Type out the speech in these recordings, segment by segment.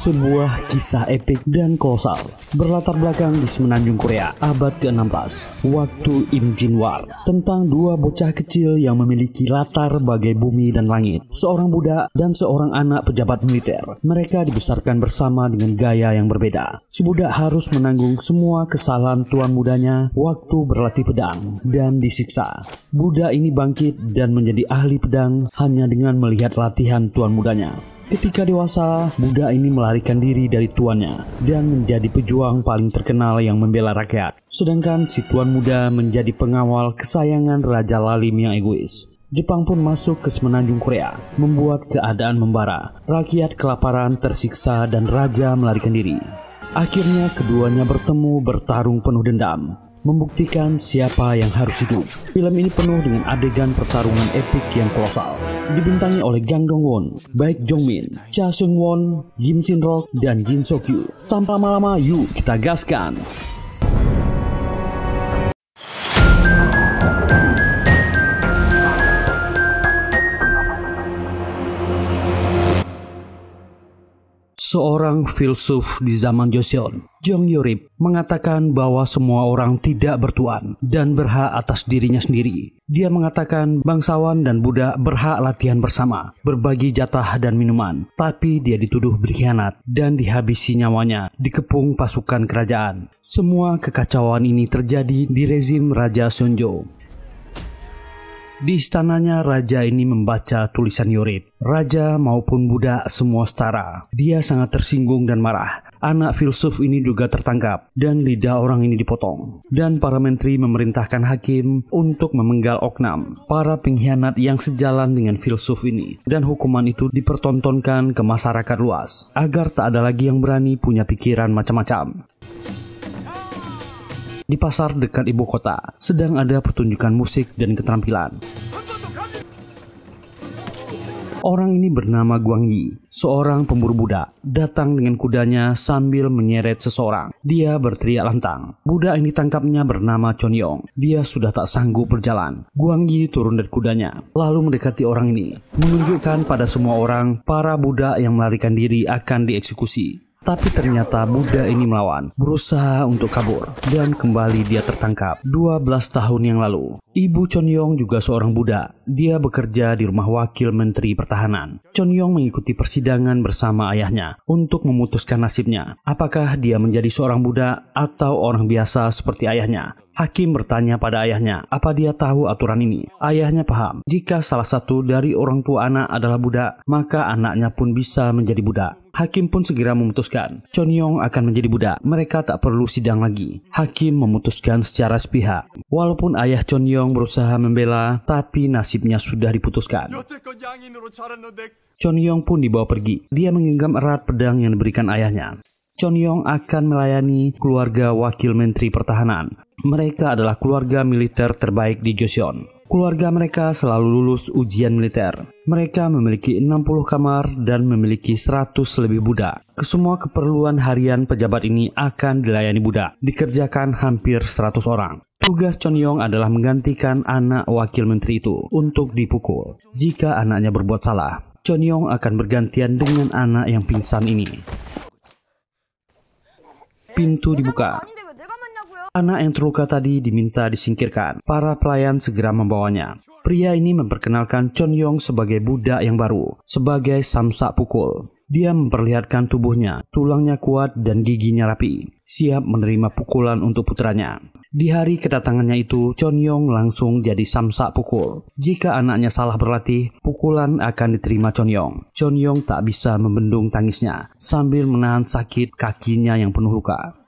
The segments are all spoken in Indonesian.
Sebuah kisah epik dan kolosal berlatar belakang di Semenanjung Korea abad ke-16 waktu Im Jin War, tentang dua bocah kecil yang memiliki latar bagai bumi dan langit, seorang budak dan seorang anak pejabat militer. Mereka dibesarkan bersama dengan gaya yang berbeda. Si budak harus menanggung semua kesalahan tuan mudanya waktu berlatih pedang dan disiksa. Budak ini bangkit dan menjadi ahli pedang hanya dengan melihat latihan tuan mudanya. Ketika dewasa, budak ini melarikan diri dari tuannya dan menjadi pejuang paling terkenal yang membela rakyat. Sedangkan si tuan muda menjadi pengawal kesayangan Raja Lalim yang egois. Jepang pun masuk ke Semenanjung Korea, membuat keadaan membara. Rakyat kelaparan, tersiksa, dan raja melarikan diri. Akhirnya keduanya bertemu bertarung penuh dendam, membuktikan siapa yang harus hidup. Film ini penuh dengan adegan pertarungan epik yang kolosal. Dibintangi oleh Gang Dong-won, Baek Jong-min, Cha Seung-won, Kim Shin-rok, dan Jin So-kyu. Tanpa lama-lama, yuk kita gaskan! Seorang filsuf di zaman Joseon, Jong Yorip, mengatakan bahwa semua orang tidak bertuan dan berhak atas dirinya sendiri. Dia mengatakan bangsawan dan budak berhak latihan bersama, berbagi jatah dan minuman, tapi dia dituduh berkhianat dan dihabisi nyawanya dikepung pasukan kerajaan. Semua kekacauan ini terjadi di rezim Raja Seonjo. Di istananya, raja ini membaca tulisan Yorip. Raja maupun budak semua setara. Dia sangat tersinggung dan marah. Anak filsuf ini juga tertangkap dan lidah orang ini dipotong. Dan para menteri memerintahkan hakim untuk memenggal oknam para pengkhianat yang sejalan dengan filsuf ini. Dan hukuman itu dipertontonkan ke masyarakat luas agar tak ada lagi yang berani punya pikiran macam-macam. Di pasar dekat ibu kota sedang ada pertunjukan musik dan keterampilan. Orang ini bernama Guang Yi, seorang pemburu budak, datang dengan kudanya sambil menyeret seseorang. Dia berteriak lantang. Budak yang ditangkapnya bernama Chon Yong. Dia sudah tak sanggup berjalan. Guang Yi turun dari kudanya, lalu mendekati orang ini, menunjukkan pada semua orang para budak yang melarikan diri akan dieksekusi. Tapi ternyata budak ini melawan, berusaha untuk kabur, dan kembali dia tertangkap 12 tahun yang lalu. Ibu Chon Yong juga seorang budak. Dia bekerja di rumah wakil menteri pertahanan. Chon Yong mengikuti persidangan bersama ayahnya untuk memutuskan nasibnya. Apakah dia menjadi seorang budak atau orang biasa seperti ayahnya? Hakim bertanya pada ayahnya, apa dia tahu aturan ini? Ayahnya paham, jika salah satu dari orang tua anak adalah budak, maka anaknya pun bisa menjadi budak. Hakim pun segera memutuskan, Chon Yong akan menjadi budak. Mereka tak perlu sidang lagi. Hakim memutuskan secara sepihak. Walaupun ayah Chon Yong berusaha membela, tapi nasibnya sudah diputuskan. Chon Yong pun dibawa pergi. Dia menggenggam erat pedang yang diberikan ayahnya. Chon Yong akan melayani keluarga wakil menteri pertahanan. Mereka adalah keluarga militer terbaik di Joseon. Keluarga mereka selalu lulus ujian militer. Mereka memiliki 60 kamar dan memiliki 100 lebih budak. Kesemua keperluan harian pejabat ini akan dilayani budak. Dikerjakan hampir 100 orang. Tugas Chon Yong adalah menggantikan anak wakil menteri itu untuk dipukul. Jika anaknya berbuat salah, Chon Yong akan bergantian dengan anak yang pingsan ini. Pintu dibuka. Anak yang terluka tadi diminta disingkirkan. Para pelayan segera membawanya. Pria ini memperkenalkan Chon Yong sebagai budak yang baru, sebagai samsak pukul. Dia memperlihatkan tubuhnya, tulangnya kuat dan giginya rapi, siap menerima pukulan untuk putranya. Di hari kedatangannya itu, Chon Yong langsung jadi samsak pukul. Jika anaknya salah berlatih, pukulan akan diterima Chon Yong. Chon Yong tak bisa membendung tangisnya sambil menahan sakit kakinya yang penuh luka.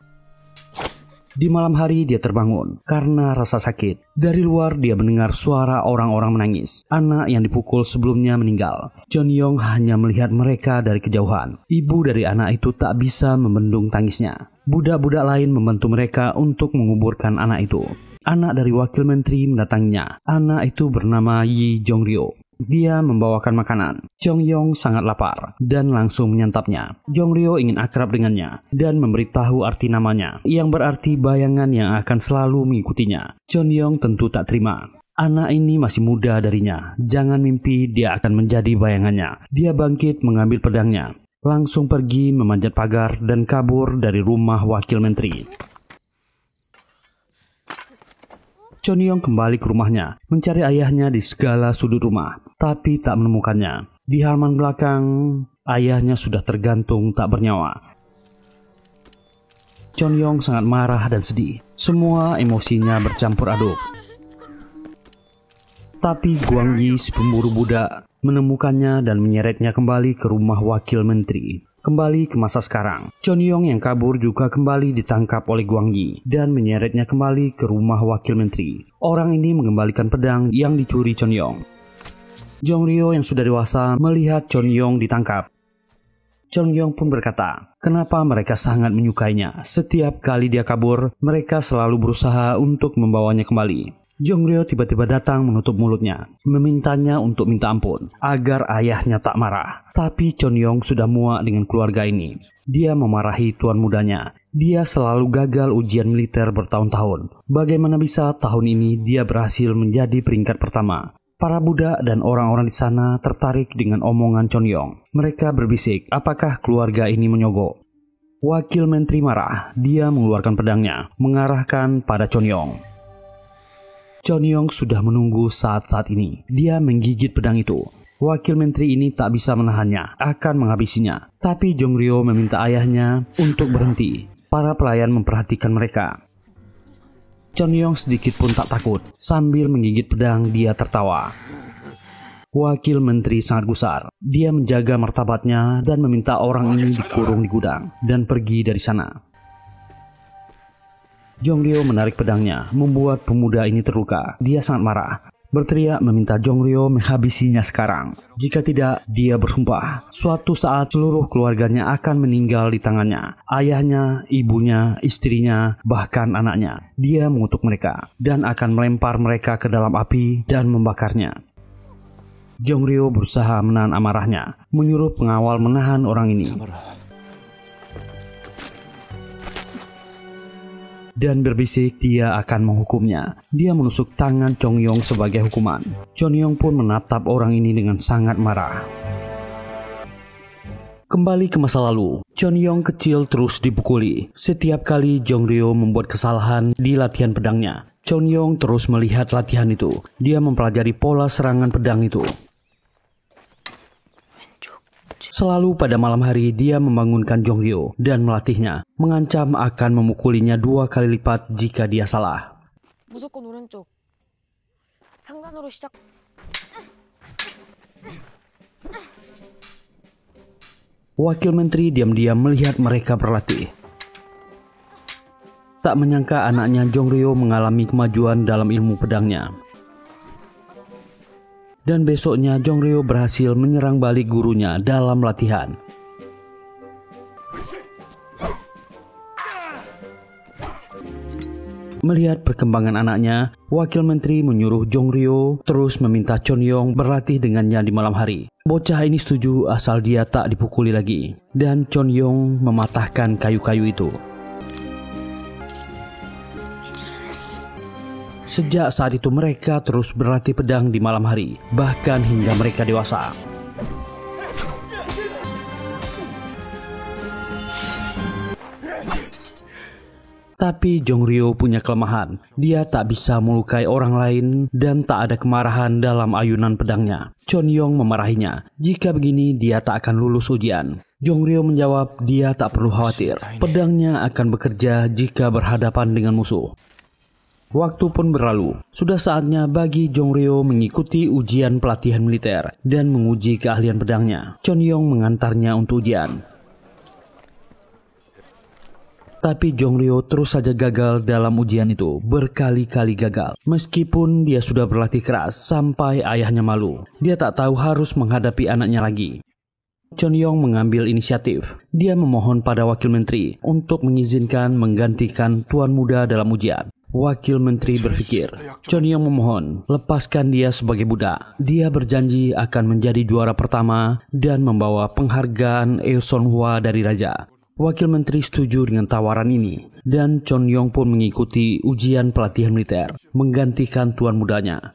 Di malam hari dia terbangun karena rasa sakit. Dari luar dia mendengar suara orang-orang menangis. Anak yang dipukul sebelumnya meninggal. Chon Yong hanya melihat mereka dari kejauhan. Ibu dari anak itu tak bisa membendung tangisnya. Budak-budak lain membantu mereka untuk menguburkan anak itu. Anak dari wakil menteri mendatanginya. Anak itu bernama Yi Jong-ryo. Dia membawakan makanan. Chon Yong sangat lapar dan langsung menyantapnya. Jong-ryo ingin akrab dengannya dan memberitahu arti namanya, yang berarti bayangan yang akan selalu mengikutinya. Chon Yong tentu tak terima. Anak ini masih muda darinya. Jangan mimpi dia akan menjadi bayangannya. Dia bangkit mengambil pedangnya. langsung pergi memanjat pagar dan kabur dari rumah wakil menteri. Chonhyong kembali ke rumahnya, mencari ayahnya di segala sudut rumah, tapi tak menemukannya. Di halaman belakang, ayahnya sudah tergantung tak bernyawa. Chonhyong sangat marah dan sedih. Semua emosinya bercampur aduk. Tapi Gwang Yi, si pemburu budak, menemukannya dan menyeretnya kembali ke rumah wakil menteri. Kembali ke masa sekarang, Chonhyong yang kabur juga kembali ditangkap oleh Gwang Yi dan menyeretnya kembali ke rumah wakil menteri. Orang ini mengembalikan pedang yang dicuri Chonhyong. Jongryeo yang sudah dewasa melihat Chonhyong ditangkap. Chonhyong pun berkata, kenapa mereka sangat menyukainya. Setiap kali dia kabur, mereka selalu berusaha untuk membawanya kembali. Jongryeo tiba-tiba datang menutup mulutnya, memintanya untuk minta ampun agar ayahnya tak marah. Tapi Chonhyong sudah muak dengan keluarga ini. Dia memarahi tuan mudanya. Dia selalu gagal ujian militer bertahun-tahun. Bagaimana bisa tahun ini dia berhasil menjadi peringkat pertama? Para budak dan orang-orang di sana tertarik dengan omongan Chonhyong. Mereka berbisik, apakah keluarga ini menyogok? Wakil menteri marah. Dia mengeluarkan pedangnya, mengarahkan pada Chonhyong. Chonhyong sudah menunggu saat-saat ini. Dia menggigit pedang itu. Wakil menteri ini tak bisa menahannya, akan menghabisinya. Tapi Jongryeo meminta ayahnya untuk berhenti. Para pelayan memperhatikan mereka. Chonhyong sedikit pun tak takut. Sambil menggigit pedang, dia tertawa. Wakil menteri sangat gusar. Dia menjaga martabatnya dan meminta orang ini dikurung di gudang dan pergi dari sana. Jongryeo menarik pedangnya, membuat pemuda ini terluka. Dia sangat marah, berteriak meminta Jongryeo menghabisinya sekarang. Jika tidak, dia bersumpah suatu saat seluruh keluarganya akan meninggal di tangannya. Ayahnya, ibunya, istrinya, bahkan anaknya. Dia mengutuk mereka dan akan melempar mereka ke dalam api dan membakarnya. Jongryeo berusaha menahan amarahnya, menyuruh pengawal menahan orang ini. Dan berbisik dia akan menghukumnya. Dia menusuk tangan Chonhyong sebagai hukuman. Chonhyong pun menatap orang ini dengan sangat marah. Kembali ke masa lalu, Chonhyong kecil terus dipukuli. Setiap kali Jongryeo membuat kesalahan di latihan pedangnya, Chonhyong terus melihat latihan itu. Dia mempelajari pola serangan pedang itu. Selalu pada malam hari dia membangunkan Jongryeo dan melatihnya, mengancam akan memukulinya 2 kali lipat jika dia salah. 무조건 오른쪽. 상단으로 시작. Wakil menteri diam-diam melihat mereka berlatih. Tak menyangka anaknya Jongryeo mengalami kemajuan dalam ilmu pedangnya. Dan besoknya Jongryeo berhasil menyerang balik gurunya dalam latihan. Melihat perkembangan anaknya, wakil menteri menyuruh Jongryeo terus meminta Chonhyong berlatih dengannya di malam hari. Bocah ini setuju asal dia tak dipukuli lagi. Dan Chonhyong mematahkan kayu-kayu itu. Sejak saat itu mereka terus berlatih pedang di malam hari, bahkan hingga mereka dewasa. Tapi Jongryeo punya kelemahan. Dia tak bisa melukai orang lain dan tak ada kemarahan dalam ayunan pedangnya. Chonhyong memarahinya. Jika begini dia tak akan lulus ujian. Jongryeo menjawab dia tak perlu khawatir. Pedangnya akan bekerja jika berhadapan dengan musuh. Waktu pun berlalu. Sudah saatnya bagi Jongryeo mengikuti ujian pelatihan militer dan menguji keahlian pedangnya. Chonhyong mengantarnya untuk ujian. Tapi Jongryeo terus saja gagal dalam ujian itu, berkali-kali gagal. Meskipun dia sudah berlatih keras sampai ayahnya malu. Dia tak tahu harus menghadapi anaknya lagi. Chonhyong mengambil inisiatif. Dia memohon pada wakil menteri untuk mengizinkan menggantikan tuan muda dalam ujian. Wakil menteri berpikir, Chonhyong memohon, lepaskan dia sebagai budak. Dia berjanji akan menjadi juara pertama dan membawa penghargaan Eusonhwa dari raja. Wakil menteri setuju dengan tawaran ini, dan Chonhyong pun mengikuti ujian pelatihan militer, menggantikan tuan mudanya.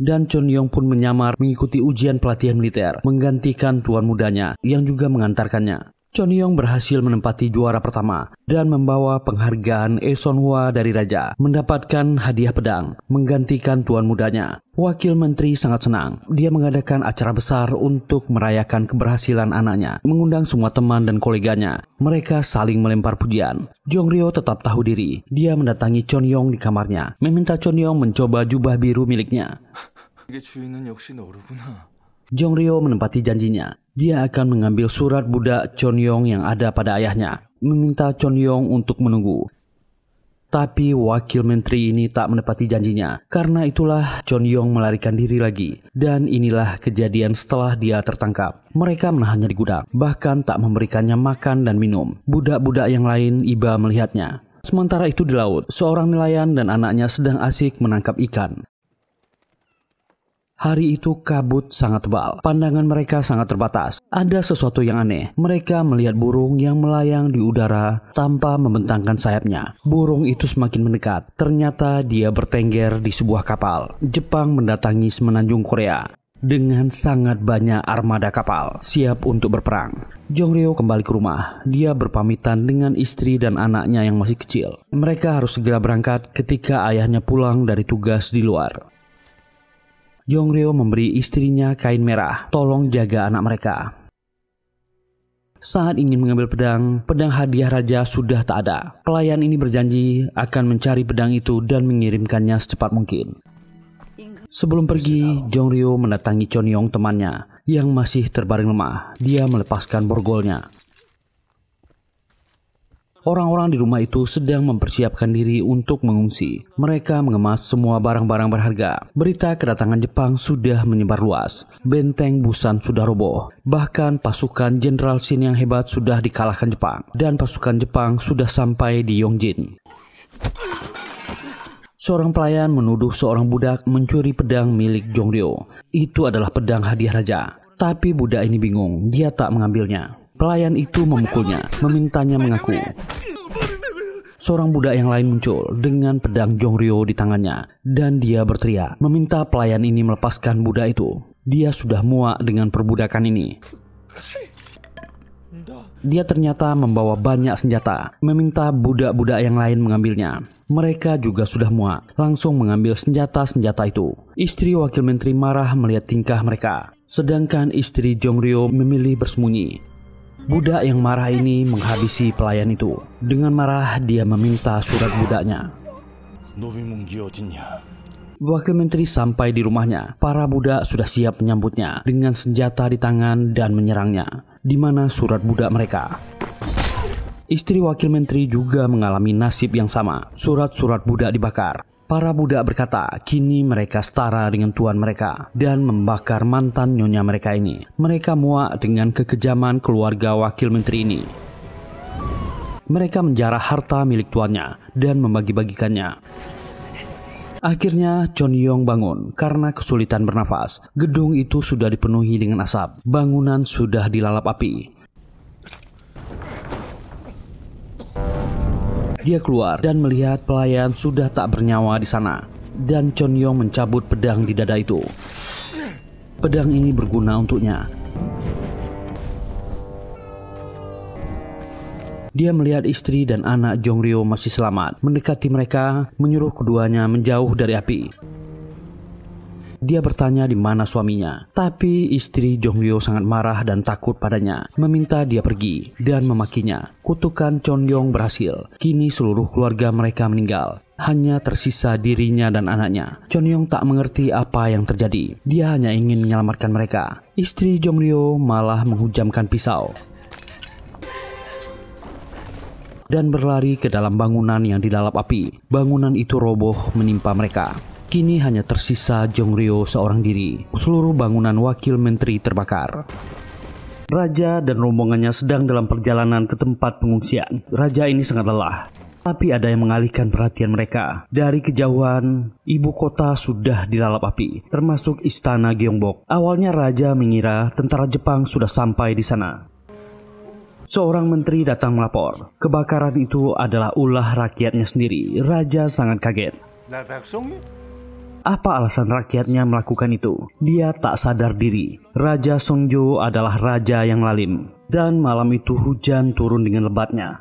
Dan Chonyong pun menyamar mengikuti ujian pelatihan militer, menggantikan tuan mudanya yang juga mengantarkannya. Chonyong berhasil menempati juara pertama dan membawa penghargaan Esonhwa dari raja, mendapatkan hadiah pedang, menggantikan tuan mudanya. Wakil menteri sangat senang. Dia mengadakan acara besar untuk merayakan keberhasilan anaknya, mengundang semua teman dan koleganya. Mereka saling melempar pujian. Jongryeo tetap tahu diri. Dia mendatangi Chonyong di kamarnya, meminta Chonyong mencoba jubah biru miliknya. Jongryeo menepati janjinya. Dia akan mengambil surat budak Chonyong yang ada pada ayahnya, meminta Chonyong untuk menunggu. Tapi wakil menteri ini tak menepati janjinya. Karena itulah Chonyong melarikan diri lagi. Dan inilah kejadian setelah dia tertangkap. Mereka menahannya di gudang, bahkan tak memberikannya makan dan minum. Budak-budak yang lain iba melihatnya. Sementara itu di laut, seorang nelayan dan anaknya sedang asik menangkap ikan. Hari itu kabut sangat tebal, pandangan mereka sangat terbatas. Ada sesuatu yang aneh, mereka melihat burung yang melayang di udara tanpa membentangkan sayapnya. Burung itu semakin mendekat, ternyata dia bertengger di sebuah kapal. Jepang mendatangi semenanjung Korea dengan sangat banyak armada kapal, siap untuk berperang. Jongryeo kembali ke rumah, dia berpamitan dengan istri dan anaknya yang masih kecil. Mereka harus segera berangkat ketika ayahnya pulang dari tugas di luar. Jongryeo memberi istrinya kain merah, tolong jaga anak mereka. Saat ingin mengambil pedang hadiah raja sudah tak ada. Pelayan ini berjanji akan mencari pedang itu dan mengirimkannya secepat mungkin. Sebelum pergi, Jongryeo mendatangi Chonyong temannya yang masih terbaring lemah. Dia melepaskan borgolnya. Orang-orang di rumah itu sedang mempersiapkan diri untuk mengungsi. Mereka mengemas semua barang-barang berharga. Berita kedatangan Jepang sudah menyebar luas. Benteng Busan sudah roboh. Bahkan pasukan Jenderal Shin yang hebat sudah dikalahkan Jepang. Dan pasukan Jepang sudah sampai di Yongjin. Seorang pelayan menuduh seorang budak mencuri pedang milik Jongryeo. Itu adalah pedang hadiah raja. Tapi budak ini bingung, dia tak mengambilnya. Pelayan itu memukulnya, memintanya mengaku. Seorang budak yang lain muncul dengan pedang Jongryeo di tangannya. Dan dia berteriak, meminta pelayan ini melepaskan budak itu. Dia sudah muak dengan perbudakan ini. Dia ternyata membawa banyak senjata, meminta budak-budak yang lain mengambilnya. Mereka juga sudah muak, langsung mengambil senjata-senjata itu. Istri wakil menteri marah melihat tingkah mereka. Sedangkan istri Jongryeo memilih bersembunyi. Budak yang marah ini menghabisi pelayan itu. Dengan marah dia meminta surat budaknya. Wakil menteri sampai di rumahnya. Para budak sudah siap menyambutnya dengan senjata di tangan dan menyerangnya. Di mana surat budak mereka? Istri wakil menteri juga mengalami nasib yang sama. Surat-surat budak dibakar. Para budak berkata, kini mereka setara dengan tuan mereka dan membakar mantan nyonya mereka ini. Mereka muak dengan kekejaman keluarga wakil menteri ini. Mereka menjarah harta milik tuannya dan membagi-bagikannya. Akhirnya Chonyong bangun karena kesulitan bernafas. Gedung itu sudah dipenuhi dengan asap. Bangunan sudah dilalap api. Dia keluar dan melihat pelayan sudah tak bernyawa di sana. Dan Chonyong mencabut pedang di dada itu. Pedang ini berguna untuknya. Dia melihat istri dan anak Jongryeo masih selamat. Mendekati mereka, menyuruh keduanya menjauh dari api. Dia bertanya di mana suaminya. Tapi istri Jongryeo sangat marah dan takut padanya. Meminta dia pergi dan memakinya. Kutukan Chonyong berhasil. Kini seluruh keluarga mereka meninggal. Hanya tersisa dirinya dan anaknya. Chonyong tak mengerti apa yang terjadi. Dia hanya ingin menyelamatkan mereka. Istri Jongryeo malah menghujamkan pisau dan berlari ke dalam bangunan yang dilalap api. Bangunan itu roboh menimpa mereka. Kini hanya tersisa Jongryeo seorang diri. Seluruh bangunan wakil menteri terbakar. Raja dan rombongannya sedang dalam perjalanan ke tempat pengungsian. Raja ini sangat lelah. Tapi ada yang mengalihkan perhatian mereka. Dari kejauhan, ibu kota sudah dilalap api, termasuk istana Gyeongbok. Awalnya raja mengira tentara Jepang sudah sampai di sana. Seorang menteri datang melapor. Kebakaran itu adalah ulah rakyatnya sendiri. Raja sangat kaget. Apa alasan rakyatnya melakukan itu? Dia tak sadar diri. Raja Songjo adalah raja yang lalim. Dan malam itu hujan turun dengan lebatnya.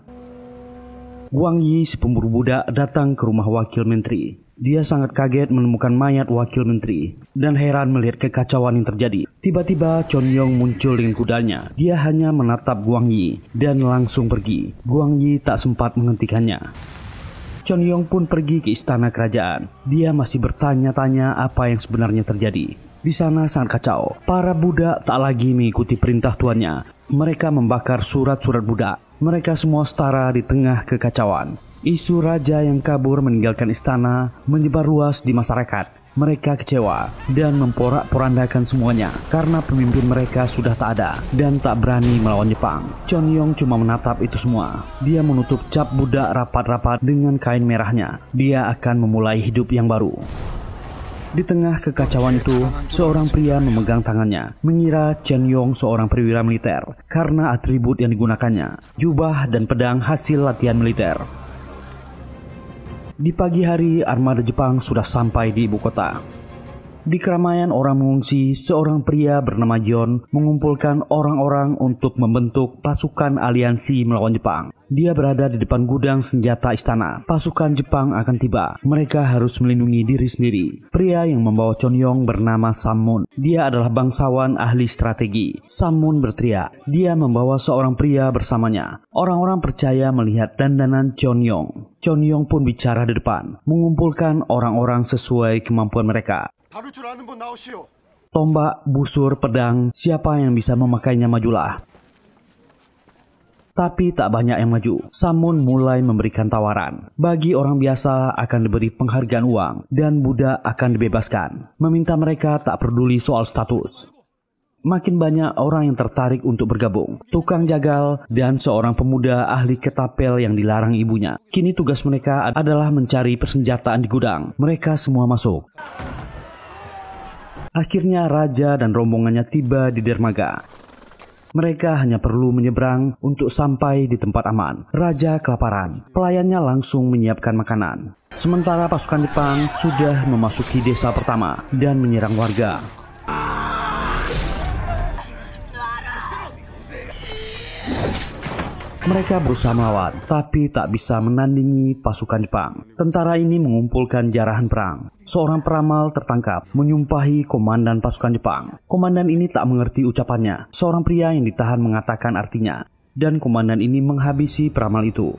Wang Yi, si pemburu budak, datang ke rumah wakil menteri. Dia sangat kaget menemukan mayat wakil menteri dan heran melihat kekacauan yang terjadi. Tiba-tiba Chon Yong muncul dengan kudanya. Dia hanya menatap Wang Yi dan langsung pergi. Wang Yi tak sempat menghentikannya. Chon Yong pun pergi ke istana kerajaan. Dia masih bertanya-tanya apa yang sebenarnya terjadi. Di sana sangat kacau. Para budak tak lagi mengikuti perintah tuannya. Mereka membakar surat-surat budak. Mereka semua setara di tengah kekacauan. Isu raja yang kabur meninggalkan istana menyebar luas di masyarakat. Mereka kecewa dan memporak-porandakan semuanya karena pemimpin mereka sudah tak ada dan tak berani melawan Jepang. Chon Yong cuma menatap itu semua. Dia menutup cap budak rapat-rapat dengan kain merahnya. Dia akan memulai hidup yang baru. Di tengah kekacauan itu, seorang pria memegang tangannya, mengira Chon Yong seorang perwira militer karena atribut yang digunakannya, jubah dan pedang hasil latihan militer. Di pagi hari, armada Jepang sudah sampai di ibu kota. Di keramaian orang mengungsi, seorang pria bernama John mengumpulkan orang-orang untuk membentuk pasukan aliansi melawan Jepang. Dia berada di depan gudang senjata istana. Pasukan Jepang akan tiba. Mereka harus melindungi diri sendiri. Pria yang membawa Chon Yong bernama Sam Moon. Dia adalah bangsawan ahli strategi. Sam Moon berteriak. Dia membawa seorang pria bersamanya. Orang-orang percaya melihat dandanan Chon Yong. Chon Yong pun bicara di depan, mengumpulkan orang-orang sesuai kemampuan mereka. Tombak, busur, pedang, siapa yang bisa memakainya majulah. Tapi tak banyak yang maju. Sam Moon mulai memberikan tawaran. Bagi orang biasa akan diberi penghargaan uang dan budak akan dibebaskan. Meminta mereka tak peduli soal status. Makin banyak orang yang tertarik untuk bergabung. Tukang jagal dan seorang pemuda ahli ketapel yang dilarang ibunya. Kini tugas mereka adalah mencari persenjataan di gudang. Mereka semua masuk. Akhirnya raja dan rombongannya tiba di dermaga. Mereka hanya perlu menyeberang untuk sampai di tempat aman. Raja kelaparan. Pelayannya langsung menyiapkan makanan. Sementara pasukan Jepang sudah memasuki desa pertama dan menyerang warga. Mereka berusaha melawan, tapi tak bisa menandingi pasukan Jepang. Tentara ini mengumpulkan jarahan perang. Seorang peramal tertangkap, menyumpahi komandan pasukan Jepang. Komandan ini tak mengerti ucapannya. Seorang pria yang ditahan mengatakan artinya, dan komandan ini menghabisi peramal itu.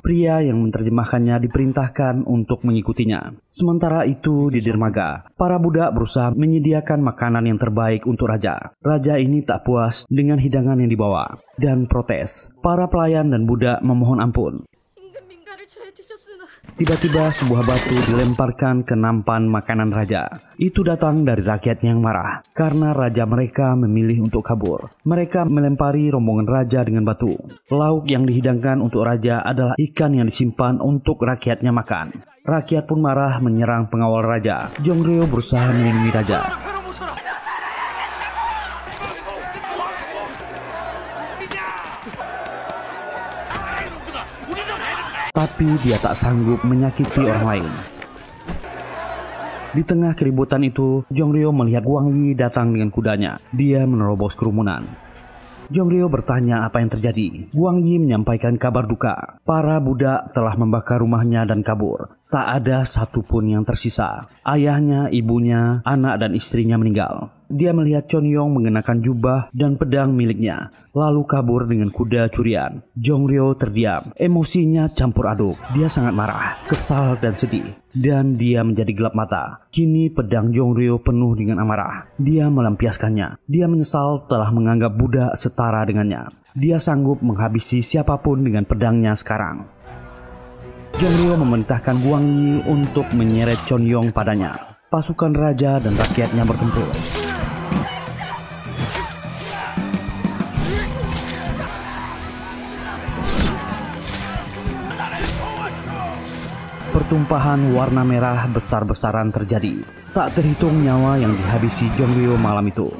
Pria yang menerjemahkannya diperintahkan untuk mengikutinya. Sementara itu di dermaga, para budak berusaha menyediakan makanan yang terbaik untuk raja. Raja ini tak puas dengan hidangan yang dibawa dan protes. Para pelayan dan budak memohon ampun. Tiba-tiba sebuah batu dilemparkan ke nampan makanan raja. Itu datang dari rakyat yang marah karena raja mereka memilih untuk kabur. Mereka melempari rombongan raja dengan batu. Lauk yang dihidangkan untuk raja adalah ikan yang disimpan untuk rakyatnya makan. Rakyat pun marah menyerang pengawal raja. Jongryo berusaha melindungi raja. Tapi dia tak sanggup menyakiti orang lain. Di tengah keributan itu, Jongryo melihat Wang Yi datang dengan kudanya. Dia menerobos kerumunan. Jongryo bertanya apa yang terjadi. Wang Yi menyampaikan kabar duka. Para budak telah membakar rumahnya dan kabur. Tak ada satupun yang tersisa. Ayahnya, ibunya, anak dan istrinya meninggal. Dia melihat Chon Yong mengenakan jubah dan pedang miliknya, lalu kabur dengan kuda curian. Jongryo terdiam, emosinya campur aduk. Dia sangat marah, kesal dan sedih, dan dia menjadi gelap mata. Kini pedang Jongryo penuh dengan amarah. Dia melampiaskannya. Dia menyesal telah menganggap budak setara dengannya. Dia sanggup menghabisi siapapun dengan pedangnya sekarang. Jongryo memerintahkan Wang Yi untuk menyeret Chon Yong padanya. Pasukan raja dan rakyatnya bertempur. Pertumpahan warna merah besar-besaran terjadi. Tak terhitung nyawa yang dihabisi Jongryo malam itu.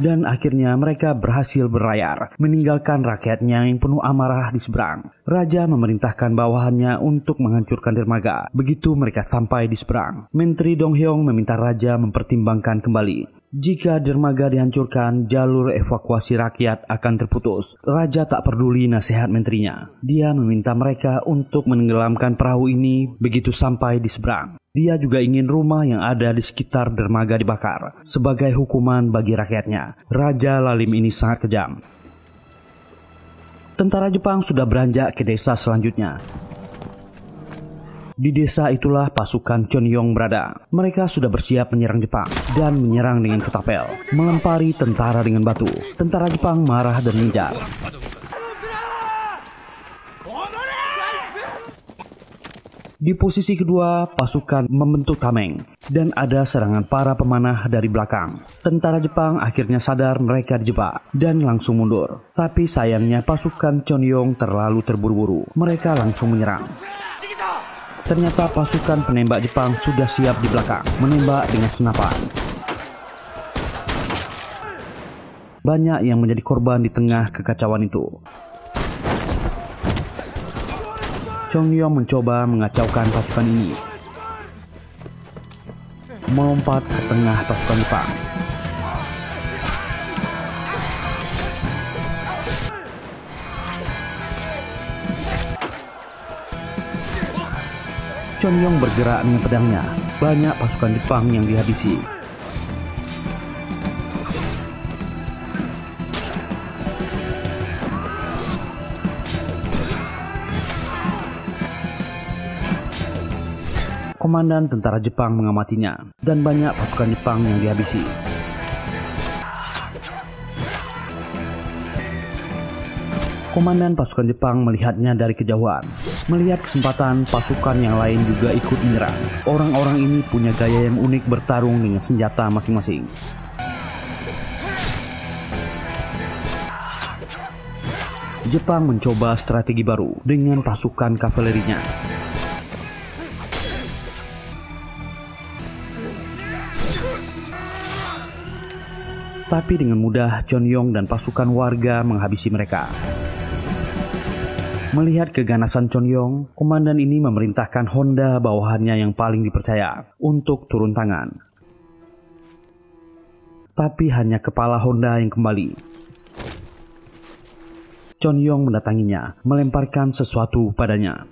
Dan akhirnya mereka berhasil berlayar, meninggalkan rakyatnya yang penuh amarah di seberang. Raja memerintahkan bawahannya untuk menghancurkan dermaga. Begitu mereka sampai di seberang, Menteri Donghyong meminta raja mempertimbangkan kembali. Jika dermaga dihancurkan, jalur evakuasi rakyat akan terputus. Raja tak peduli nasihat menterinya. Dia meminta mereka untuk menenggelamkan perahu ini begitu sampai di seberang. Dia juga ingin rumah yang ada di sekitar dermaga dibakar sebagai hukuman bagi rakyatnya. Raja Lalim ini sangat kejam. Tentara Jepang sudah beranjak ke desa selanjutnya. Di desa itulah pasukan Chonyong berada. Mereka sudah bersiap menyerang Jepang dan menyerang dengan ketapel, melempari tentara dengan batu. Tentara Jepang marah dan mengejar. Di posisi kedua, pasukan membentuk tameng dan ada serangan para pemanah dari belakang. Tentara Jepang akhirnya sadar mereka dijebak dan langsung mundur. Tapi sayangnya pasukan Chonyong terlalu terburu-buru. Mereka langsung menyerang. Ternyata pasukan penembak Jepang sudah siap di belakang, menembak dengan senapan. Banyak yang menjadi korban di tengah kekacauan itu. Chonyong mencoba mengacaukan pasukan ini, melompat ke tengah pasukan Jepang. Chonyong bergerak dengan pedangnya. Banyak pasukan Jepang yang dihabisi. Komandan tentara Jepang mengamatinya, dan banyak pasukan Jepang yang dihabisi. Komandan pasukan Jepang melihatnya dari kejauhan. Melihat kesempatan, pasukan yang lain juga ikut menyerang. Orang-orang ini punya gaya yang unik bertarung dengan senjata masing-masing. Jepang mencoba strategi baru dengan pasukan kavalerinya. Tapi dengan mudah Chonyong dan pasukan warga menghabisi mereka. Melihat keganasan Chonyong, komandan ini memerintahkan Honda bawahannya yang paling dipercaya untuk turun tangan. Tapi hanya kepala Honda yang kembali. Chonyong mendatanginya, melemparkan sesuatu padanya.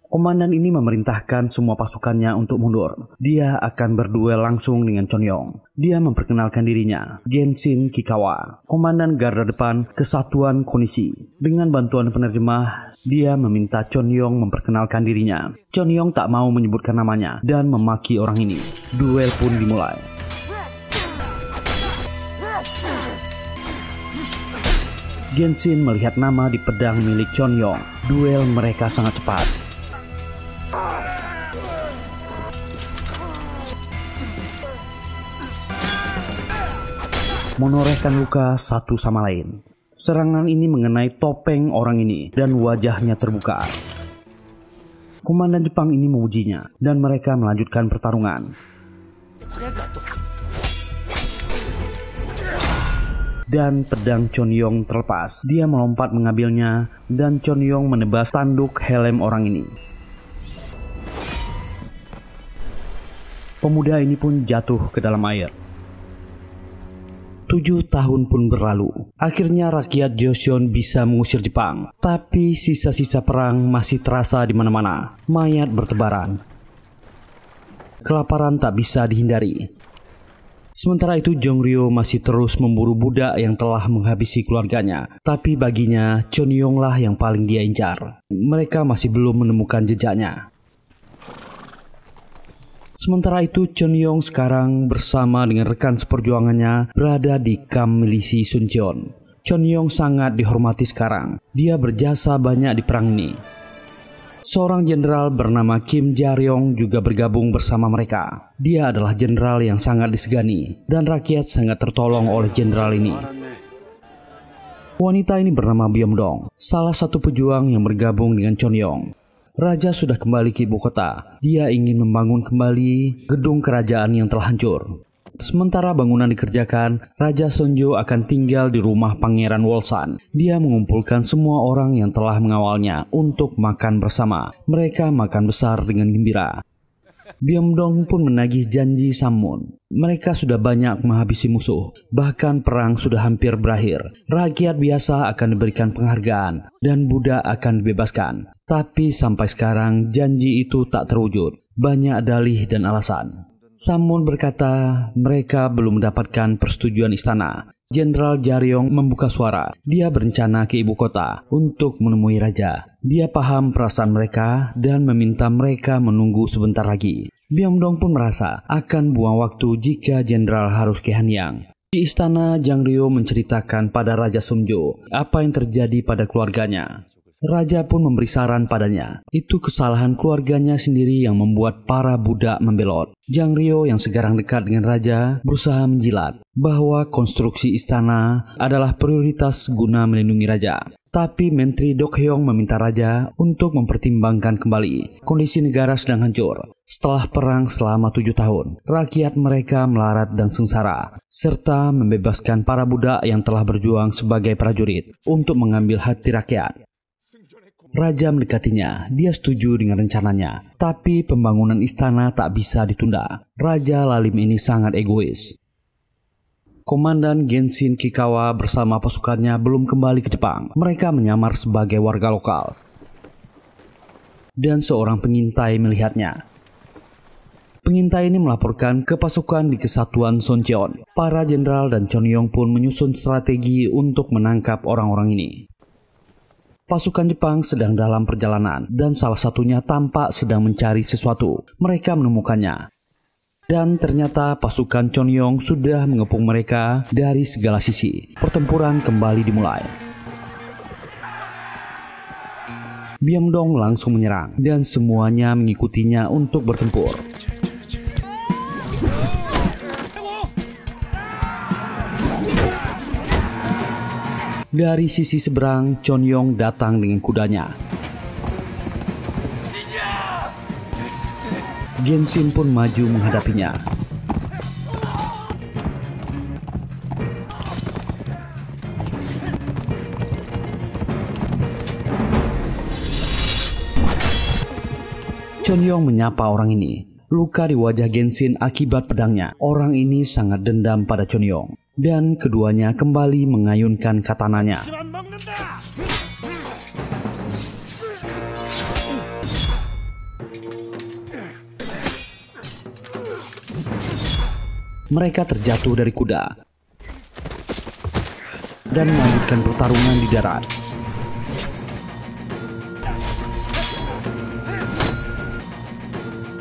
Komandan ini memerintahkan semua pasukannya untuk mundur. Dia akan berduel langsung dengan Chonyong. Dia memperkenalkan dirinya, Genshin Kikawa, komandan garda depan Kesatuan Konishi. Dengan bantuan penerjemah, dia meminta Chonyong memperkenalkan dirinya. Chonyong tak mau menyebutkan namanya dan memaki orang ini. Duel pun dimulai. Genshin melihat nama di pedang milik Chonyong. Duel mereka sangat cepat. Menorehkan luka satu sama lain. Serangan ini mengenai topeng orang ini dan wajahnya terbuka. Komandan Jepang ini memujinya dan mereka melanjutkan pertarungan. Dan pedang Chonyong terlepas. Dia melompat mengambilnya dan Chonyong menebas tanduk helm orang ini. Pemuda ini pun jatuh ke dalam air. 7 tahun pun berlalu. Akhirnya rakyat Joseon bisa mengusir Jepang. Tapi sisa-sisa perang masih terasa di mana-mana. Mayat bertebaran. Kelaparan tak bisa dihindari. Sementara itu Jongryo masih terus memburu budak yang telah menghabisi keluarganya. Tapi baginya Chonyong lah yang paling dia incar. Mereka masih belum menemukan jejaknya. Sementara itu Chonyong sekarang bersama dengan rekan seperjuangannya berada di kamp milisi Suncheon. Chonyong sangat dihormati sekarang. Dia berjasa banyak di perang ini. Seorang jenderal bernama Kim Ja-ryong juga bergabung bersama mereka. Dia adalah jenderal yang sangat disegani dan rakyat sangat tertolong oleh jenderal ini. Wanita ini bernama Byomdong, salah satu pejuang yang bergabung dengan Chonyong. Raja sudah kembali ke ibu kota. Dia ingin membangun kembali gedung kerajaan yang telah hancur. Sementara bangunan dikerjakan, Raja Sonjo akan tinggal di rumah Pangeran Wolsan. Dia mengumpulkan semua orang yang telah mengawalnya untuk makan bersama. Mereka makan besar dengan gembira. Byomdong pun menagih janji Sammun. Mereka sudah banyak menghabisi musuh. Bahkan perang sudah hampir berakhir. Rakyat biasa akan diberikan penghargaan dan budak akan dibebaskan. Tapi sampai sekarang janji itu tak terwujud. Banyak dalih dan alasan. Sammun berkata mereka belum mendapatkan persetujuan istana. Jenderal Jaryong membuka suara. Dia berencana ke ibu kota untuk menemui raja. Dia paham perasaan mereka dan meminta mereka menunggu sebentar lagi. Byomdong pun merasa akan buang waktu jika jenderal harus ke Hanyang. Di istana, Jang Ryo menceritakan pada Raja Sonjo apa yang terjadi pada keluarganya. Raja pun memberi saran padanya. Itu kesalahan keluarganya sendiri yang membuat para budak membelot. Jang Ryo yang sekarang dekat dengan raja berusaha menjilat bahwa konstruksi istana adalah prioritas guna melindungi raja. Tapi Menteri Dok Hyong meminta raja untuk mempertimbangkan kembali. Kondisi negara sedang hancur. Setelah perang selama 7 tahun, rakyat mereka melarat dan sengsara, serta membebaskan para budak yang telah berjuang sebagai prajurit untuk mengambil hati rakyat. Raja mendekatinya, dia setuju dengan rencananya, tapi pembangunan istana tak bisa ditunda. Raja Lalim ini sangat egois. Komandan Genshin Kikawa bersama pasukannya belum kembali ke Jepang. Mereka menyamar sebagai warga lokal. Dan seorang pengintai melihatnya. Pengintai ini melaporkan ke pasukan di kesatuan Soncheon. Para jenderal dan Chonyong pun menyusun strategi untuk menangkap orang-orang ini. Pasukan Jepang sedang dalam perjalanan dan salah satunya tampak sedang mencari sesuatu. Mereka menemukannya. Dan ternyata pasukan Chonyong sudah mengepung mereka dari segala sisi. Pertempuran kembali dimulai. Byomdong langsung menyerang dan semuanya mengikutinya untuk bertempur. Dari sisi seberang, Chonyong datang dengan kudanya. Genshin pun maju menghadapinya. Chonyong menyapa orang ini. Luka di wajah Genshin akibat pedangnya. Orang ini sangat dendam pada Chonyong. Dan keduanya kembali mengayunkan katananya. Mereka terjatuh dari kuda dan melanjutkan pertarungan di darat.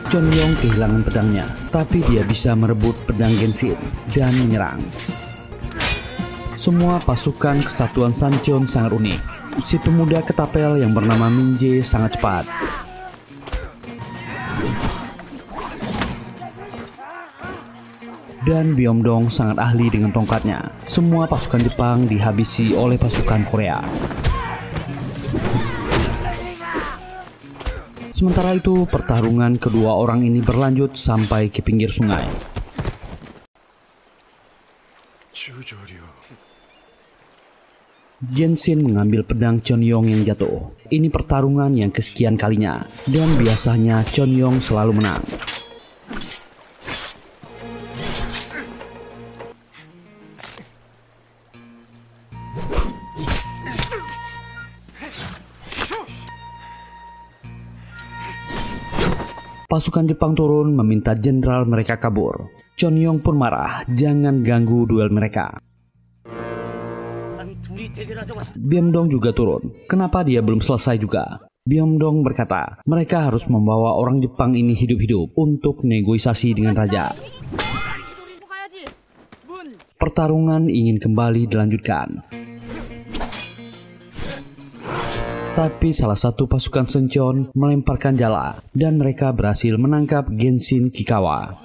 Chonyong kehilangan pedangnya, tapi dia bisa merebut pedang Genshin dan menyerang. Semua pasukan kesatuan Sancheon sangat unik. Si pemuda ketapel yang bernama Minje sangat cepat. Dan Byomdong sangat ahli dengan tongkatnya. Semua pasukan Jepang dihabisi oleh pasukan Korea. Sementara itu, pertarungan kedua orang ini berlanjut sampai ke pinggir sungai. Genshin mengambil pedang Chonyong yang jatuh. Ini pertarungan yang kesekian kalinya, dan biasanya Chonyong selalu menang. Pasukan Jepang turun meminta jenderal mereka kabur. Chonyong pun marah, jangan ganggu duel mereka. Byomdong juga turun. Kenapa dia belum selesai juga? Byomdong berkata, mereka harus membawa orang Jepang ini hidup-hidup untuk negosiasi dengan raja. Pertarungan ingin kembali dilanjutkan. Tapi salah satu pasukan Sancheon melemparkan jala dan mereka berhasil menangkap Genshin Kikawa.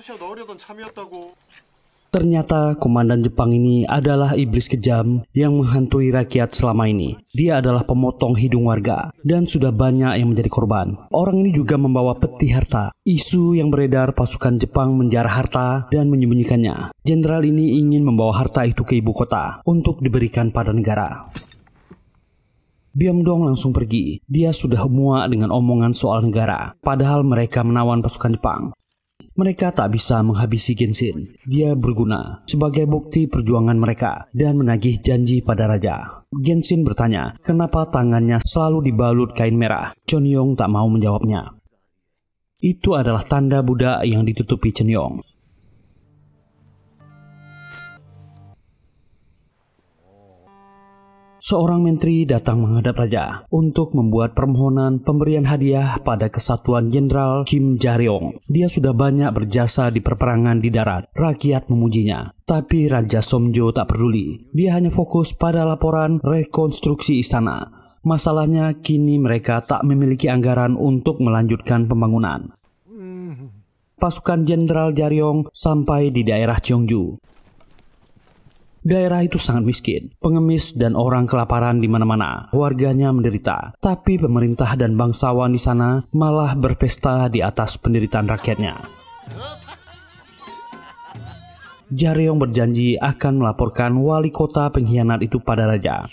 Ternyata komandan Jepang ini adalah iblis kejam yang menghantui rakyat selama ini. Dia adalah pemotong hidung warga dan sudah banyak yang menjadi korban. Orang ini juga membawa peti harta. Isu yang beredar pasukan Jepang menjarah harta dan menyembunyikannya. Jenderal ini ingin membawa harta itu ke ibu kota untuk diberikan pada negara. Byongdong langsung pergi. Dia sudah muak dengan omongan soal negara. Padahal mereka menawan pasukan Jepang. Mereka tak bisa menghabisi Genshin. Dia berguna sebagai bukti perjuangan mereka dan menagih janji pada raja. Genshin bertanya, kenapa tangannya selalu dibalut kain merah? Chonyong tak mau menjawabnya. Itu adalah tanda budak yang ditutupi Chonyong. Seorang menteri datang menghadap raja untuk membuat permohonan pemberian hadiah pada kesatuan Jenderal Kim Jaryong. Dia sudah banyak berjasa di perperangan di darat. Rakyat memujinya. Tapi Raja Somjo tak peduli. Dia hanya fokus pada laporan rekonstruksi istana. Masalahnya kini mereka tak memiliki anggaran untuk melanjutkan pembangunan. Pasukan Jenderal Jaryong sampai di daerah Cheongju. Daerah itu sangat miskin, pengemis dan orang kelaparan di mana-mana. Warganya menderita, tapi pemerintah dan bangsawan di sana malah berpesta di atas penderitaan rakyatnya. Jaryong berjanji akan melaporkan wali kota pengkhianat itu pada raja.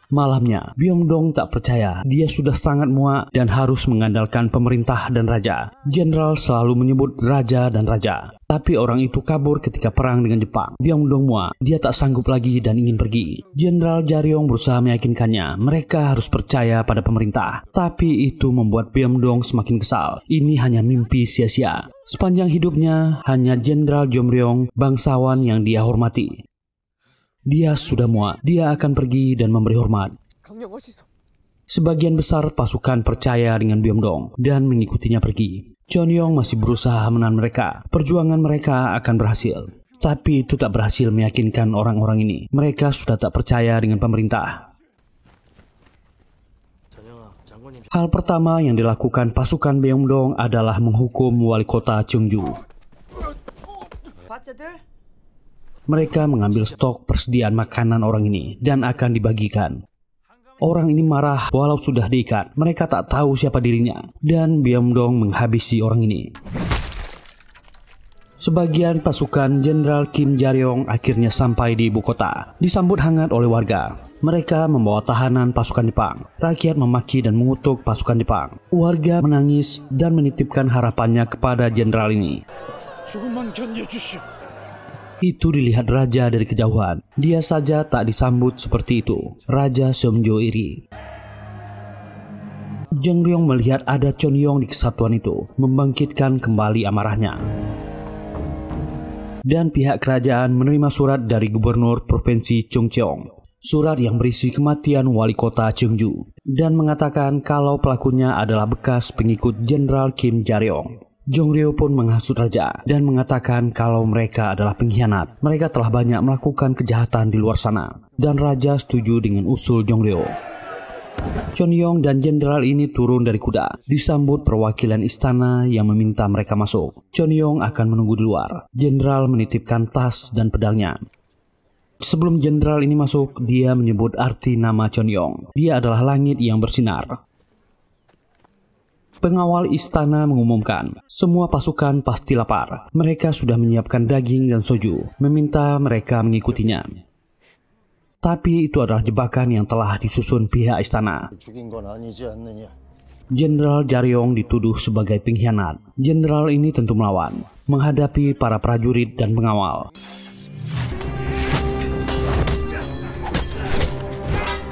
Malamnya, Byongdong tak percaya. Dia sudah sangat muak dan harus mengandalkan pemerintah dan raja. Jenderal selalu menyebut raja dan raja. Tapi orang itu kabur ketika perang dengan Jepang. Byongdong muak. Dia tak sanggup lagi dan ingin pergi. Jenderal Jaryong berusaha meyakinkannya. Mereka harus percaya pada pemerintah. Tapi itu membuat Byongdong semakin kesal. Ini hanya mimpi sia-sia. Sepanjang hidupnya, hanya Jenderal Jomryong, bangsawan yang dia hormati. Dia sudah muak. Dia akan pergi dan memberi hormat. Sebagian besar pasukan percaya dengan Byongdong dan mengikutinya pergi. Chonyong masih berusaha menahan mereka. Perjuangan mereka akan berhasil. Tapi itu tak berhasil meyakinkan orang-orang ini. Mereka sudah tak percaya dengan pemerintah. Hal pertama yang dilakukan pasukan Byongdong adalah menghukum wali kota Cheongju. Mereka mengambil stok persediaan makanan orang ini dan akan dibagikan. Orang ini marah walau sudah diikat. Mereka tak tahu siapa dirinya. Dan Byongdong menghabisi orang ini. Sebagian pasukan Jenderal Kim Jaryong akhirnya sampai di ibu kota. Disambut hangat oleh warga. Mereka membawa tahanan pasukan Jepang. Rakyat memaki dan mengutuk pasukan Jepang. Warga menangis dan menitipkan harapannya kepada jenderal ini. Itu dilihat raja dari kejauhan. Dia saja tak disambut seperti itu. Raja Somjo iri. Jongryong melihat ada Chonyong di kesatuan itu, membangkitkan kembali amarahnya. Dan pihak kerajaan menerima surat dari gubernur provinsi Chungcheong. Surat yang berisi kematian wali kota Cheongju dan mengatakan kalau pelakunya adalah bekas pengikut Jenderal Kim Jaryong. Jongryo pun menghasut raja dan mengatakan kalau mereka adalah pengkhianat. Mereka telah banyak melakukan kejahatan di luar sana. Dan raja setuju dengan usul Jongryo. Chonyong dan jenderal ini turun dari kuda. Disambut perwakilan istana yang meminta mereka masuk. Chonyong akan menunggu di luar. Jenderal menitipkan tas dan pedangnya. Sebelum jenderal ini masuk, dia menyebut arti nama Chonyong. Dia adalah langit yang bersinar. Pengawal istana mengumumkan, semua pasukan pasti lapar. Mereka sudah menyiapkan daging dan soju, meminta mereka mengikutinya. Tapi itu adalah jebakan yang telah disusun pihak istana. Jenderal Jaryong dituduh sebagai pengkhianat. Jenderal ini tentu melawan, menghadapi para prajurit dan pengawal.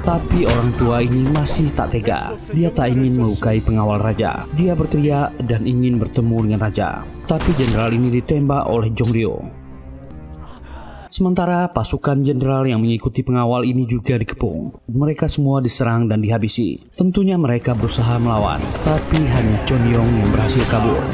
Tapi orang tua ini masih tak tega. Dia tak ingin melukai pengawal raja. Dia berteriak dan ingin bertemu dengan raja. Tapi jenderal ini ditembak oleh Jongryo. Sementara pasukan jenderal yang mengikuti pengawal ini juga dikepung. Mereka semua diserang dan dihabisi. Tentunya mereka berusaha melawan. Tapi hanya Chonyong yang berhasil kabur.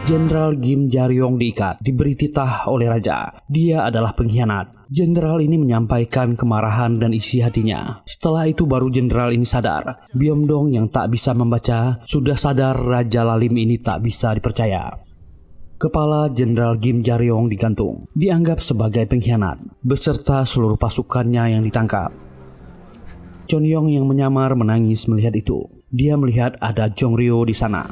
Jenderal Kim Jaryong diikat, diberi titah oleh raja. Dia adalah pengkhianat. Jenderal ini menyampaikan kemarahan dan isi hatinya. Setelah itu baru jenderal ini sadar. Byongdong yang tak bisa membaca sudah sadar Raja Lalim ini tak bisa dipercaya. Kepala Jenderal Kim Jaryong digantung, dianggap sebagai pengkhianat, beserta seluruh pasukannya yang ditangkap. Chonyong yang menyamar menangis melihat itu. Dia melihat ada Jongryo di sana.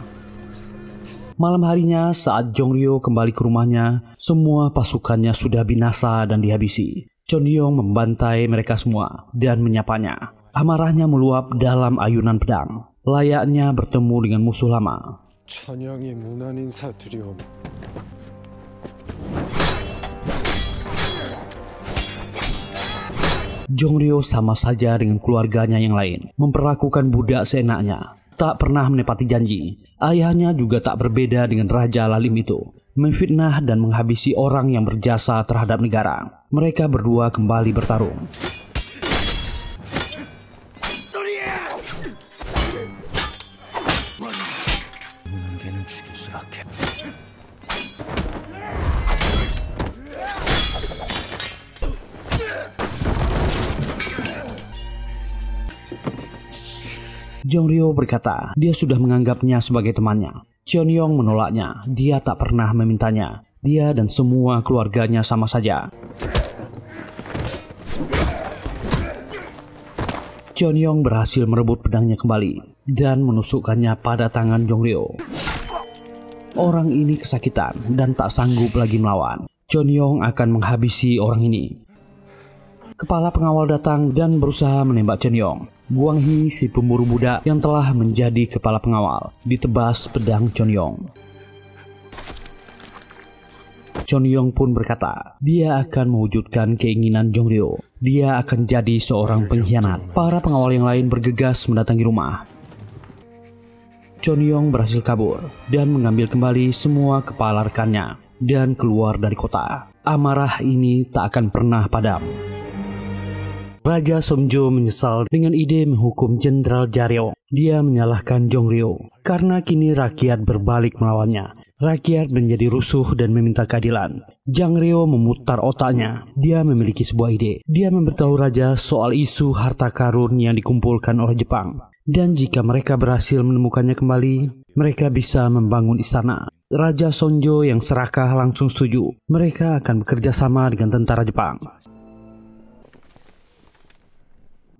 Malam harinya saat Jongryo kembali ke rumahnya, semua pasukannya sudah binasa dan dihabisi. Chonyong membantai mereka semua dan menyapanya. Amarahnya meluap dalam ayunan pedang, layaknya bertemu dengan musuh lama. 천영이 무난 인사 두려움. Jongryo sama saja dengan keluarganya yang lain, memperlakukan budak seenaknya. Tak pernah menepati janji. Ayahnya juga tak berbeda dengan Raja Lalim itu, memfitnah dan menghabisi orang yang berjasa terhadap negara. Mereka berdua kembali bertarung. Jongryo berkata dia sudah menganggapnya sebagai temannya. Chonyong menolaknya, dia tak pernah memintanya. Dia dan semua keluarganya sama saja. Chonyong berhasil merebut pedangnya kembali dan menusukkannya pada tangan Jongryo. Orang ini kesakitan dan tak sanggup lagi melawan. Chonyong akan menghabisi orang ini. Kepala pengawal datang dan berusaha menembak Chonyong. Guanghi, si pemburu budak yang telah menjadi kepala pengawal, ditebas pedang Chonyong. Chonyong pun berkata, dia akan mewujudkan keinginan Jongryo. Dia akan jadi seorang pengkhianat. Para pengawal yang lain bergegas mendatangi rumah. Chonyong berhasil kabur dan mengambil kembali semua kepala rekannya dan keluar dari kota. Amarah ini tak akan pernah padam. Raja Somjo menyesal dengan ide menghukum Jenderal Jaryong. Dia menyalahkan Jongryo karena kini rakyat berbalik melawannya. Rakyat menjadi rusuh dan meminta keadilan. Jongryo memutar otaknya. Dia memiliki sebuah ide. Dia memberitahu raja soal isu harta karun yang dikumpulkan oleh Jepang. Dan jika mereka berhasil menemukannya kembali, mereka bisa membangun istana. Raja Sonjo yang serakah langsung setuju. Mereka akan bekerja sama dengan tentara Jepang.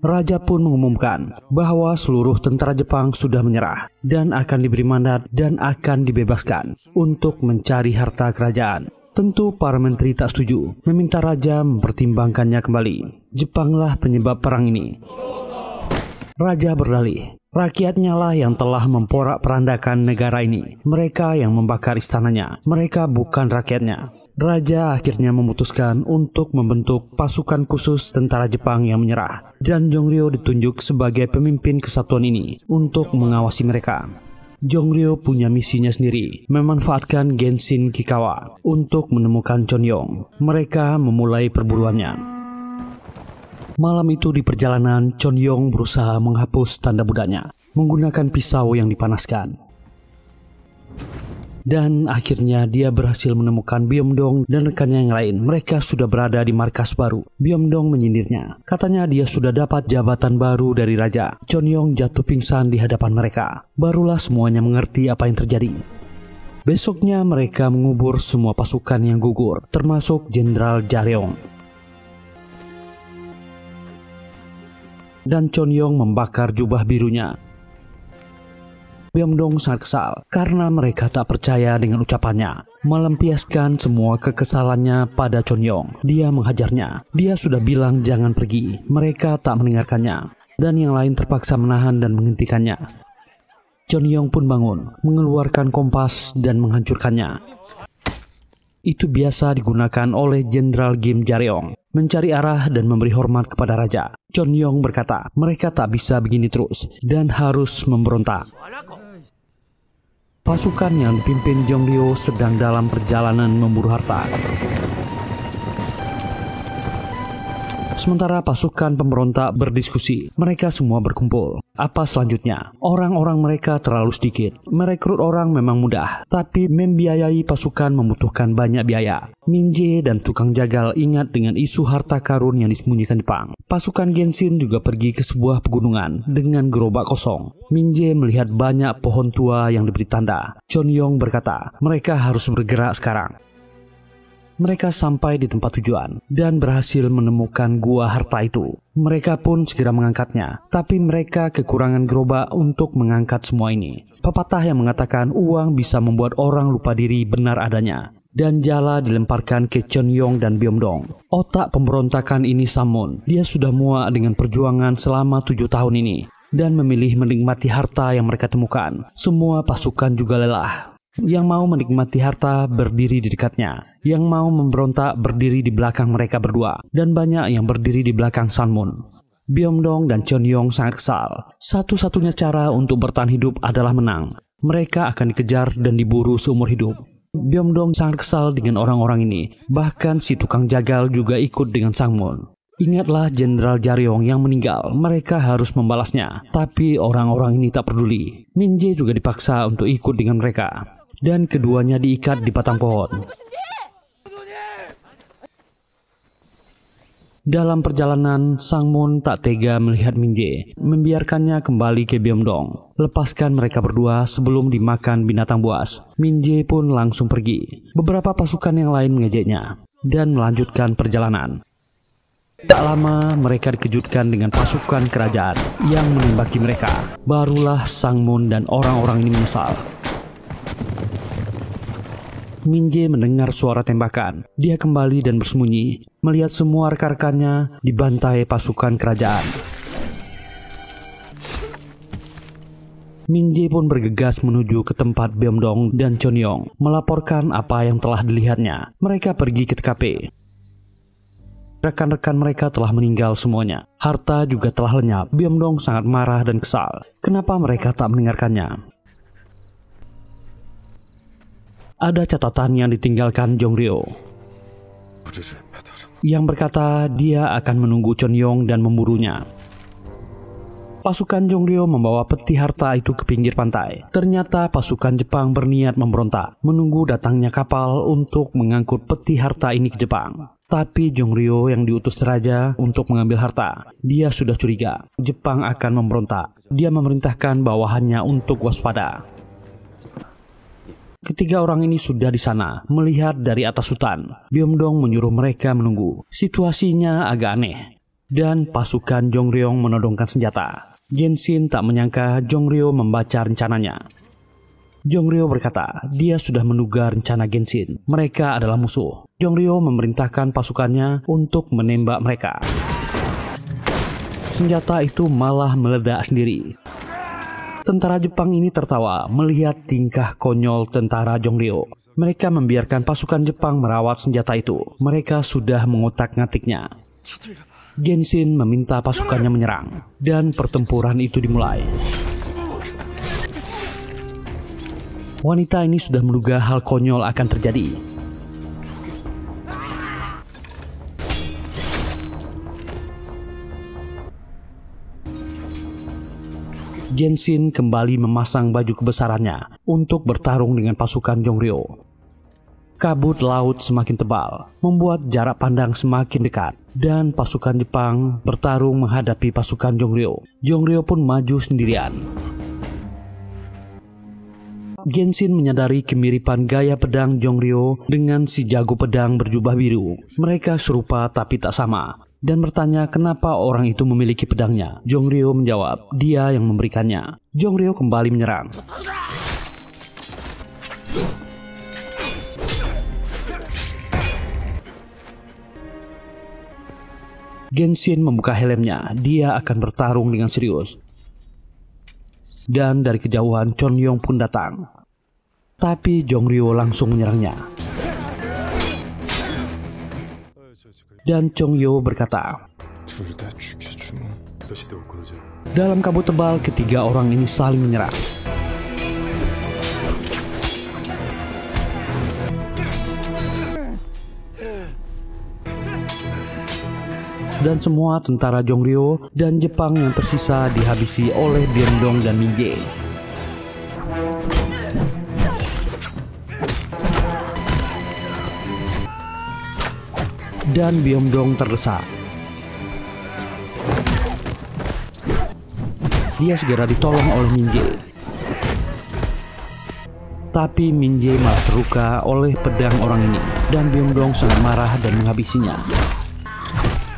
Raja pun mengumumkan bahwa seluruh tentara Jepang sudah menyerah dan akan diberi mandat dan akan dibebaskan untuk mencari harta kerajaan. Tentu para menteri tak setuju, meminta raja mempertimbangkannya kembali. Jepanglah penyebab perang ini. Raja berdalih, rakyatnya lah yang telah memporak-perandakan negara ini. Mereka yang membakar istananya, mereka bukan rakyatnya. Raja akhirnya memutuskan untuk membentuk pasukan khusus tentara Jepang yang menyerah. Dan Jongryo ditunjuk sebagai pemimpin kesatuan ini untuk mengawasi mereka. Jongryo punya misinya sendiri, memanfaatkan Genshin Kikawa untuk menemukan Chonyong. Mereka memulai perburuannya. Malam itu di perjalanan, Chonyong berusaha menghapus tanda budaknya menggunakan pisau yang dipanaskan. Dan akhirnya dia berhasil menemukan Byongdong dan rekannya yang lain. Mereka sudah berada di markas baru. Byongdong menyindirnya. Katanya dia sudah dapat jabatan baru dari raja. Chonyong jatuh pingsan di hadapan mereka. Barulah semuanya mengerti apa yang terjadi. Besoknya mereka mengubur semua pasukan yang gugur, termasuk Jenderal Jaryong. Dan Chonyong membakar jubah birunya. Byongdong sangat kesal karena mereka tak percaya dengan ucapannya. Melampiaskan semua kekesalannya pada Chonyong. Dia menghajarnya. Dia sudah bilang jangan pergi. Mereka tak mendengarkannya. Dan yang lain terpaksa menahan dan menghentikannya. Chonyong pun bangun, mengeluarkan kompas dan menghancurkannya. Itu biasa digunakan oleh Jenderal Kim Jaryong, mencari arah dan memberi hormat kepada raja. Chonyong berkata, mereka tak bisa begini terus dan harus memberontak. Pasukan yang dipimpin Jongryo sedang dalam perjalanan memburu harta. Sementara pasukan pemberontak berdiskusi, mereka semua berkumpul. Apa selanjutnya? Orang-orang mereka terlalu sedikit. Merekrut orang memang mudah, tapi membiayai pasukan membutuhkan banyak biaya. Minje dan tukang jagal ingat dengan isu harta karun yang disembunyikan Jepang. Pasukan Genshin juga pergi ke sebuah pegunungan dengan gerobak kosong. Minje melihat banyak pohon tua yang diberi tanda. Chonyong berkata, mereka harus bergerak sekarang. Mereka sampai di tempat tujuan dan berhasil menemukan gua harta itu. Mereka pun segera mengangkatnya, tapi mereka kekurangan gerobak untuk mengangkat semua ini. Pepatah yang mengatakan uang bisa membuat orang lupa diri benar adanya. Dan jala dilemparkan ke Chonyong dan Byeongdong. Otak pemberontakan ini Samon. Dia sudah muak dengan perjuangan selama 7 tahun ini dan memilih menikmati harta yang mereka temukan. Semua pasukan juga lelah. Yang mau menikmati harta berdiri di dekatnya, yang mau memberontak berdiri di belakang mereka berdua, dan banyak yang berdiri di belakang Sanmun. Byeongdong dan Chonyong sangat kesal. Satu-satunya cara untuk bertahan hidup adalah menang. Mereka akan dikejar dan diburu seumur hidup. Byeongdong sangat kesal dengan orang-orang ini. Bahkan si tukang jagal juga ikut dengan Sangmun. Ingatlah Jenderal Jaryong yang meninggal, mereka harus membalasnya. Tapi orang-orang ini tak peduli. Minje juga dipaksa untuk ikut dengan mereka. Dan keduanya diikat di batang pohon. Dalam perjalanan, Sangmun tak tega melihat Minje, membiarkannya kembali ke Byeongdong. Lepaskan mereka berdua sebelum dimakan binatang buas. Minje pun langsung pergi. Beberapa pasukan yang lain mengejeknya dan melanjutkan perjalanan. Tak lama mereka dikejutkan dengan pasukan kerajaan yang menembaki mereka. Barulah Sangmun dan orang-orang ini menyesal. Minje mendengar suara tembakan. Dia kembali dan bersembunyi, melihat semua rekan-rekannya dibantai pasukan kerajaan. Minje pun bergegas menuju ke tempat Byeongdong dan Chonyong, melaporkan apa yang telah dilihatnya. Mereka pergi ke TKP. Rekan-rekan mereka telah meninggal semuanya. Harta juga telah lenyap. Byeongdong sangat marah dan kesal. Kenapa mereka tak mendengarkannya? Ada catatan yang ditinggalkan Jongryo yang berkata dia akan menunggu Chonyong dan memburunya. Pasukan Jongryo membawa peti harta itu ke pinggir pantai. Ternyata pasukan Jepang berniat memberontak, menunggu datangnya kapal untuk mengangkut peti harta ini ke Jepang. Tapi Jongryo yang diutus raja untuk mengambil harta, dia sudah curiga Jepang akan memberontak. Dia memerintahkan bawahannya untuk waspada. Ketiga orang ini sudah di sana, melihat dari atas hutan. Byeongdong menyuruh mereka menunggu. Situasinya agak aneh. Dan pasukan Jongryong menodongkan senjata. Genshin tak menyangka Jongryo membaca rencananya. Jongryo berkata, dia sudah menduga rencana Genshin. Mereka adalah musuh. Jongryo memerintahkan pasukannya untuk menembak mereka. Senjata itu malah meledak sendiri. Tentara Jepang ini tertawa melihat tingkah konyol tentara Jongryo. Mereka membiarkan pasukan Jepang merawat senjata itu. Mereka sudah mengotak-ngatiknya. Genshin meminta pasukannya menyerang, dan pertempuran itu dimulai. Wanita ini sudah menduga hal konyol akan terjadi. Genshin kembali memasang baju kebesarannya untuk bertarung dengan pasukan Jongryo. Kabut laut semakin tebal, membuat jarak pandang semakin dekat, dan pasukan Jepang bertarung menghadapi pasukan Jongryo. Jongryo pun maju sendirian. Genshin menyadari kemiripan gaya pedang Jongryo dengan si jago pedang berjubah biru. Mereka serupa tapi tak sama. Dan bertanya kenapa orang itu memiliki pedangnya. Jongryo menjawab, dia yang memberikannya. Jongryo kembali menyerang. Genshin membuka helmnya, dia akan bertarung dengan serius. Dan dari kejauhan Chonyong pun datang. Tapi Jongryo langsung menyerangnya. Dan Chongyo berkata, dalam kabut tebal ketiga orang ini saling menyerang. dan semua tentara Jongryo dan Jepang yang tersisa dihabisi oleh Byeongdong dan Min-jae. Dan Byeongdong terdesak. Dia segera ditolong oleh Min-jae. Tapi Min-jae malah terluka oleh pedang orang ini dan Byeongdong sangat marah dan menghabisinya.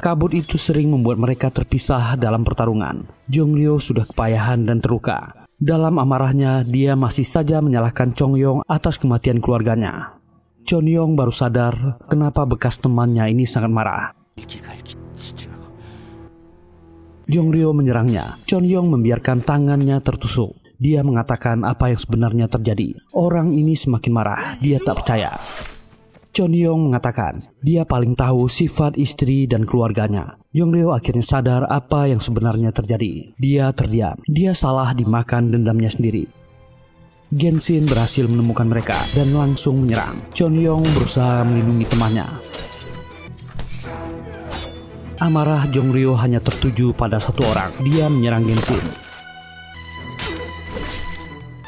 Kabut itu sering membuat mereka terpisah dalam pertarungan. Jongryo sudah kepayahan dan terluka. Dalam amarahnya, dia masih saja menyalahkan Chongyong atas kematian keluarganya. Chongyong baru sadar kenapa bekas temannya ini sangat marah. Jongryo menyerangnya. Chongyong membiarkan tangannya tertusuk. Dia mengatakan apa yang sebenarnya terjadi. Orang ini semakin marah. Dia tak percaya. Chongyong mengatakan dia paling tahu sifat istri dan keluarganya. Jongryo akhirnya sadar apa yang sebenarnya terjadi. Dia terdiam. Dia salah dimakan dendamnya sendiri. Genshin berhasil menemukan mereka dan langsung menyerang. Chongyong berusaha melindungi temannya. Amarah Jongryo hanya tertuju pada satu orang. Dia menyerang Genshin.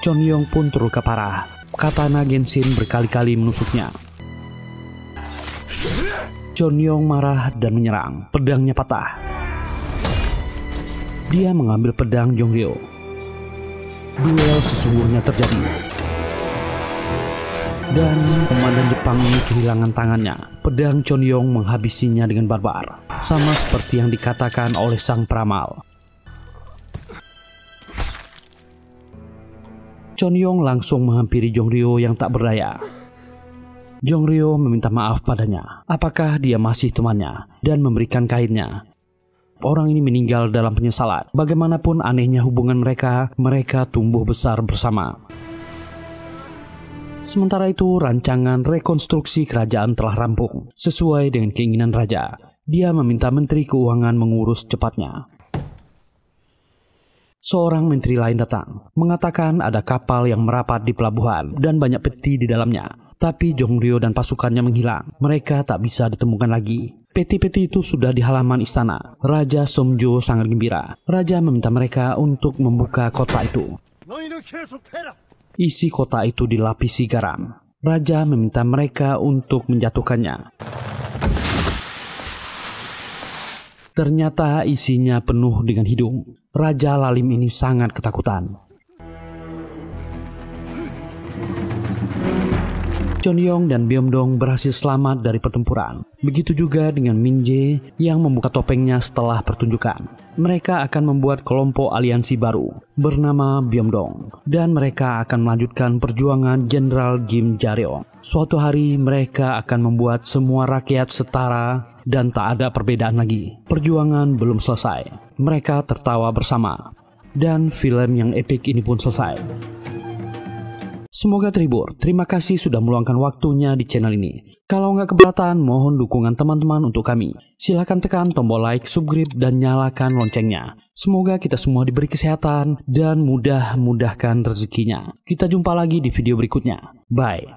Chongyong pun terluka parah. Katana Genshin berkali-kali menusuknya. Chongyong marah dan menyerang. Pedangnya patah. Dia mengambil pedang Jongryo. Duel sesungguhnya terjadi. Dan komandan Jepang ini kehilangan tangannya. Pedang Chongyong menghabisinya dengan barbar. Sama seperti yang dikatakan oleh sang peramal. Chongyong langsung menghampiri Jongryo yang tak berdaya. Jongryo meminta maaf padanya. Apakah dia masih temannya dan memberikan kainnya. Orang ini meninggal dalam penyesalan. Bagaimanapun anehnya hubungan mereka, mereka tumbuh besar bersama. Sementara itu, rancangan rekonstruksi kerajaan telah rampung. Sesuai dengan keinginan raja, dia meminta Menteri Keuangan mengurus cepatnya. Seorang menteri lain datang, mengatakan ada kapal yang merapat di pelabuhan dan banyak peti di dalamnya. Tapi Jongryo dan pasukannya menghilang. Mereka tak bisa ditemukan lagi. Peti-peti itu sudah di halaman istana. Raja Somjo sangat gembira. Raja meminta mereka untuk membuka kota itu. Isi kota itu dilapisi garam. Raja meminta mereka untuk menjatuhkannya. Ternyata isinya penuh dengan hidung. Raja Lalim ini sangat ketakutan. Chongyong dan Byeongdong berhasil selamat dari pertempuran. Begitu juga dengan Min-jae yang membuka topengnya setelah pertunjukan. Mereka akan membuat kelompok aliansi baru bernama Byeongdong. Dan mereka akan melanjutkan perjuangan Jenderal Kim Jae-ryong. Suatu hari mereka akan membuat semua rakyat setara dan tak ada perbedaan lagi. Perjuangan belum selesai. Mereka tertawa bersama. Dan film yang epik ini pun selesai. Semoga terhibur. Terima kasih sudah meluangkan waktunya di channel ini. Kalau nggak keberatan, mohon dukungan teman-teman untuk kami. Silahkan tekan tombol like, subscribe, dan nyalakan loncengnya. Semoga kita semua diberi kesehatan dan mudah-mudahkan rezekinya. Kita jumpa lagi di video berikutnya. Bye.